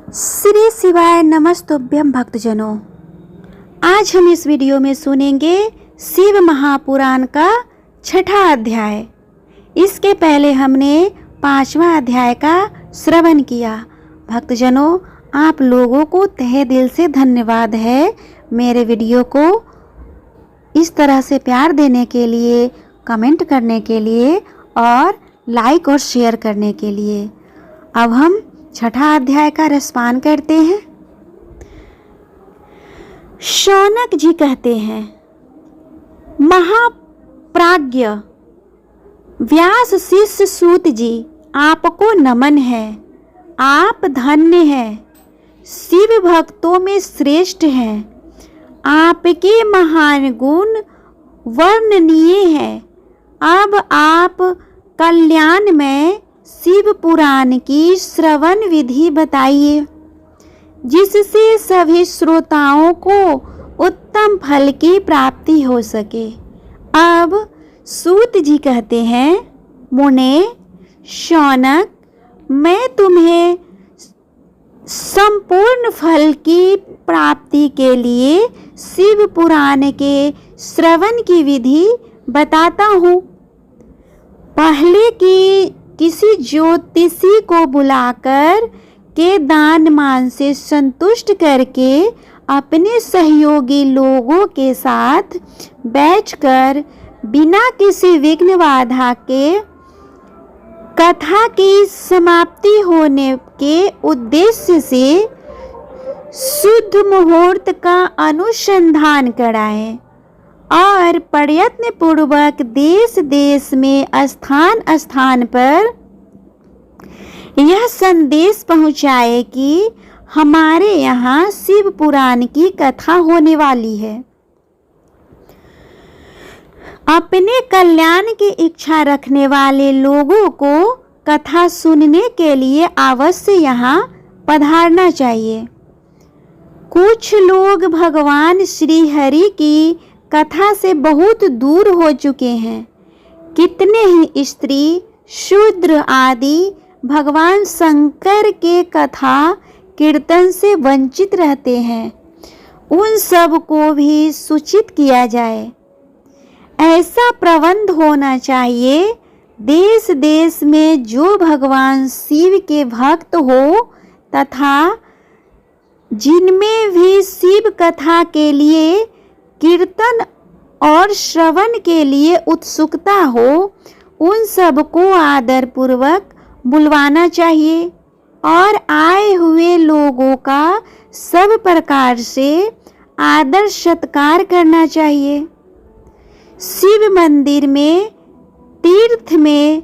श्री शिवाय नमस्तुभ्यं भक्तजनों। आज हम इस वीडियो में सुनेंगे शिव महापुराण का 6ठा अध्याय। इसके पहले हमने 5वां अध्याय का श्रवण किया। भक्तजनों, आप लोगों को तहे दिल से धन्यवाद है मेरे वीडियो को इस तरह से प्यार देने के लिए, कमेंट करने के लिए और लाइक और शेयर करने के लिए। अब हम 6ठा अध्याय का रसपान करते हैं। शौनक जी कहते हैं, महाप्राज्ञ व्यास शिष्य सूत जी, आपको नमन है। आप धन्य हैं, शिव भक्तों में श्रेष्ठ हैं। आपके महान गुण वर्णनीय हैं। अब आप कल्याण में शिव पुराण की श्रवण विधि बताइए, जिससे सभी श्रोताओं को उत्तम फल की प्राप्ति हो सके। अब सूत जी कहते हैं, मुने शौनक, मैं तुम्हें संपूर्ण फल की प्राप्ति के लिए शिव पुराण के श्रवण की विधि बताता हूँ। पहले की किसी ज्योतिषी को बुलाकर के दान मान से संतुष्ट करके अपने सहयोगी लोगों के साथ बैठकर बिना किसी विघ्न बाधा के कथा की समाप्ति होने के उद्देश्य से शुद्ध मुहूर्त का अनुसंधान कराएं और प्रयत्न पूर्वक देश देश में स्थान स्थान पर यह संदेश पहुंचाए कि हमारे यहाँ शिव पुराण की कथा होने वाली है। अपने कल्याण की इच्छा रखने वाले लोगों को कथा सुनने के लिए अवश्य यहाँ पधारना चाहिए। कुछ लोग भगवान श्री हरि की कथा से बहुत दूर हो चुके हैं। कितने ही स्त्री, शूद्र आदि भगवान शंकर के कथा कीर्तन से वंचित रहते हैं। उन सब को भी सूचित किया जाए। ऐसा प्रबंध होना चाहिए, देश देश में जो भगवान शिव के भक्त हो तथा जिनमें भी शिव कथा के लिए, कीर्तन और श्रवण के लिए उत्सुकता हो, उन सब को आदर पूर्वक बुलवाना चाहिए और आए हुए लोगों का सब प्रकार से आदर सत्कार करना चाहिए। शिव मंदिर में, तीर्थ में,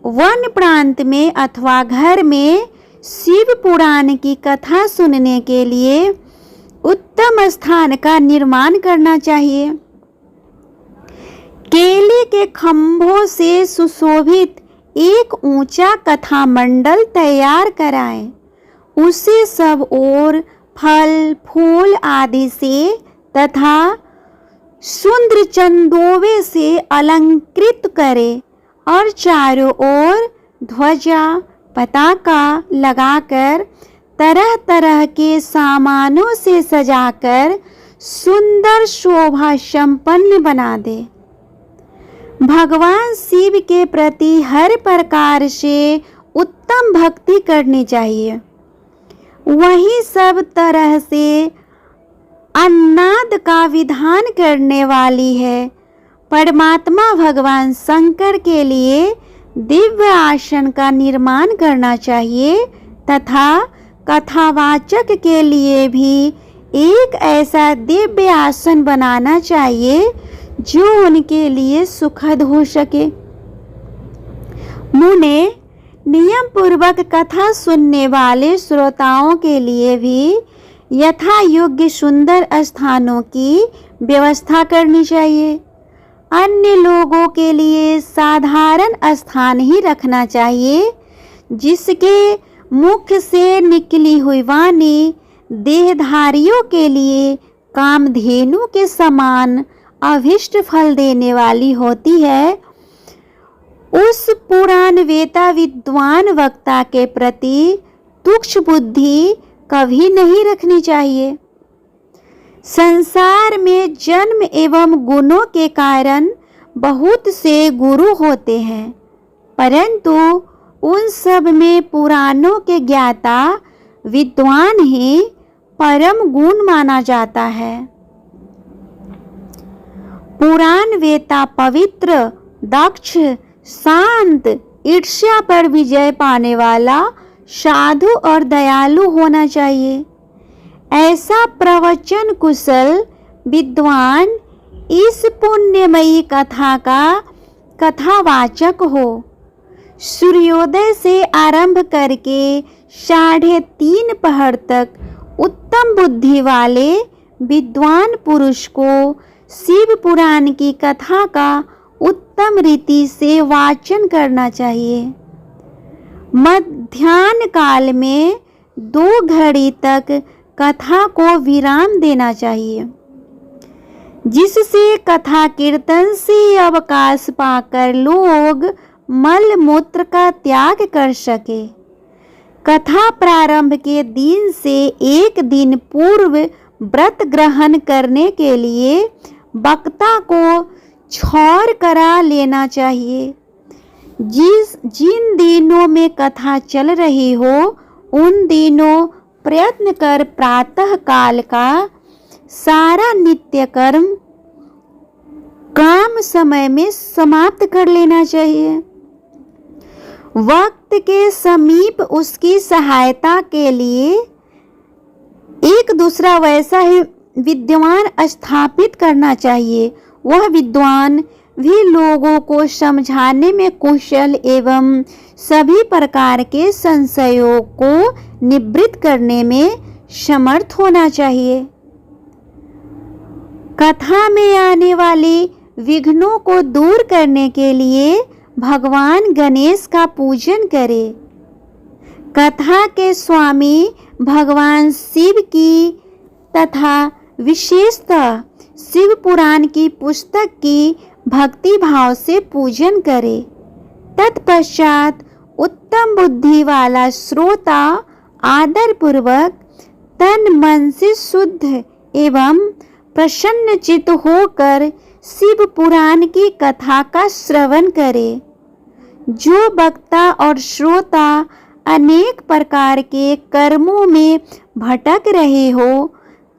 वन प्रांत में अथवा घर में शिव पुराण की कथा सुनने के लिए उत्तम स्थान का निर्माण करना चाहिए। केले के खंभों से सुशोभित एक ऊंचा कथा मंडल तैयार कराएं। उसे सब ओर फल फूल आदि से तथा सुंदर चंदोवे से अलंकृत करें और चारों ओर ध्वजा पताका लगाकर तरह तरह के सामानों से सजाकर सुंदर शोभा संपन्न बना दे। भगवान शिव के प्रति हर प्रकार से उत्तम भक्ति करनी चाहिए। वही सब तरह से अन्नाद का विधान करने वाली है। परमात्मा भगवान शंकर के लिए दिव्य आसन का निर्माण करना चाहिए तथा कथावाचक के लिए भी एक ऐसा दिव्य आसन बनाना चाहिए जो उनके लिए सुखद हो सके। मुने, नियम पूर्वक कथा सुनने वाले श्रोताओं के लिए भी यथा योग्य सुंदर स्थानों की व्यवस्था करनी चाहिए। अन्य लोगों के लिए साधारण स्थान ही रखना चाहिए, जिसके मुख से निकली हुई वाणी देहधारियों के लिए कामधेनु के समान अभिष्ट फल देने वाली होती है। उस पुराण वेता विद्वान वक्ता के प्रति तुच्छ बुद्धि कभी नहीं रखनी चाहिए। संसार में जन्म एवं गुणों के कारण बहुत से गुरु होते हैं, परंतु उन सब में पुराणों के ज्ञाता विद्वान ही परम गुण माना जाता है। पुराण वेता पवित्र, दक्ष, शांत, ईर्ष्या पर विजय पाने वाला, साधु और दयालु होना चाहिए। ऐसा प्रवचन कुशल विद्वान इस पुण्यमयी कथा का कथावाचक हो। सूर्योदय से आरंभ करके 3:30 पहर तक उत्तम बुद्धि वाले विद्वान पुरुष को शिव पुराण की कथा का उत्तम रीति से वाचन करना चाहिए। मध्याह्न काल में 2 घड़ी तक कथा को विराम देना चाहिए, जिससे कथा कीर्तन से अवकाश पाकर लोग मल मूत्र का त्याग कर सके। कथा प्रारंभ के दिन से 1 दिन पूर्व व्रत ग्रहण करने के लिए वक्ता को क्षौर करा लेना चाहिए। जिन दिनों में कथा चल रही हो उन दिनों प्रयत्न कर प्रातः काल का सारा नित्य कर्म काम समय में समाप्त कर लेना चाहिए। वक्त के समीप उसकी सहायता के लिए एक दूसरा वैसा ही विद्वान स्थापित करना चाहिए। वह विद्वान भी लोगों को समझाने में कुशल एवं सभी प्रकार के संशयों को निवृत्त करने में समर्थ होना चाहिए। कथा में आने वाले विघ्नों को दूर करने के लिए भगवान गणेश का पूजन करें। कथा के स्वामी भगवान शिव की तथा विशेषतः शिव पुराण की पुस्तक की भक्ति भाव से पूजन करे। तत्पश्चात उत्तम बुद्धि वाला श्रोता आदर पूर्वक तन मन से शुद्ध एवं प्रसन्न चित्त होकर शिव पुराण की कथा का श्रवण करे। जो वक्ता और श्रोता अनेक प्रकार के कर्मों में भटक रहे हो,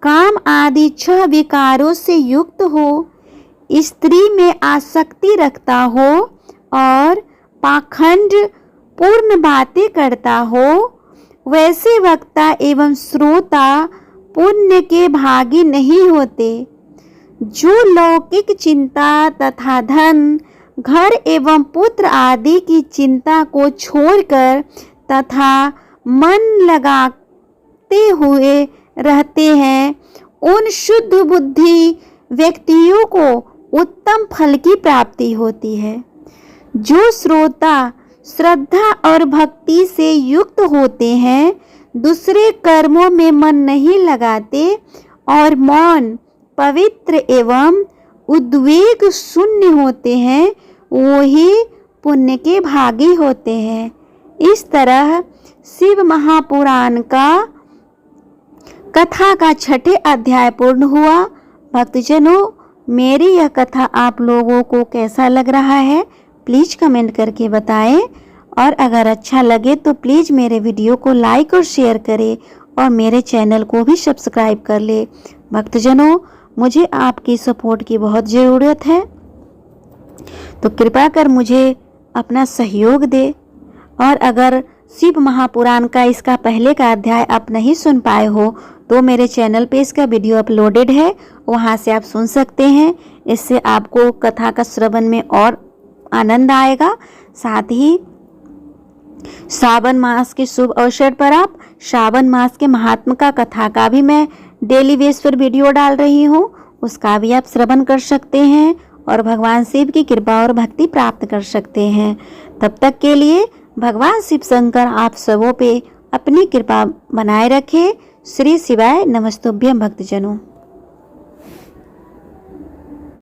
काम आदि 6 विकारों से युक्त हो, स्त्री में आसक्ति रखता हो और पाखंड पूर्ण बातें करता हो, वैसे वक्ता एवं श्रोता पुण्य के भागी नहीं होते। जो लौकिक चिंता तथा धन, घर एवं पुत्र आदि की चिंता को छोड़कर तथा मन लगाते हुए रहते हैं, उन शुद्ध बुद्धि व्यक्तियों को उत्तम फल की प्राप्ति होती है। जो श्रोता श्रद्धा और भक्ति से युक्त होते हैं, दूसरे कर्मों में मन नहीं लगाते और मौन, पवित्र एवं उद्वेग शून्य होते हैं, वही पुण्य के भागी होते हैं। इस तरह शिव महापुराण का कथा का 6ठे अध्याय पूर्ण हुआ। भक्तजनों, मेरी यह कथा आप लोगों को कैसा लग रहा है प्लीज़ कमेंट करके बताएं, और अगर अच्छा लगे तो प्लीज़ मेरे वीडियो को लाइक और शेयर करें और मेरे चैनल को भी सब्सक्राइब कर ले। भक्तजनों, मुझे आपकी सपोर्ट की बहुत ज़रूरत है, तो कृपा कर मुझे अपना सहयोग दे। और अगर शिव महापुराण का इसका पहले का अध्याय आप नहीं सुन पाए हो तो मेरे चैनल पे इसका वीडियो अपलोडेड है, वहाँ से आप सुन सकते हैं। इससे आपको कथा का श्रवण में और आनंद आएगा। साथ ही श्रावण मास के शुभ अवसर पर आप श्रावण मास के महात्मा का कथा का भी मैं डेली बेस पर वीडियो डाल रही हूँ, उसका भी आप श्रवण कर सकते हैं और भगवान शिव की कृपा और भक्ति प्राप्त कर सकते हैं। तब तक के लिए भगवान शिव शंकर आप सबों पे अपनी कृपा बनाए रखे। श्री शिवाय नमस्तुभ्यं भक्तजनों।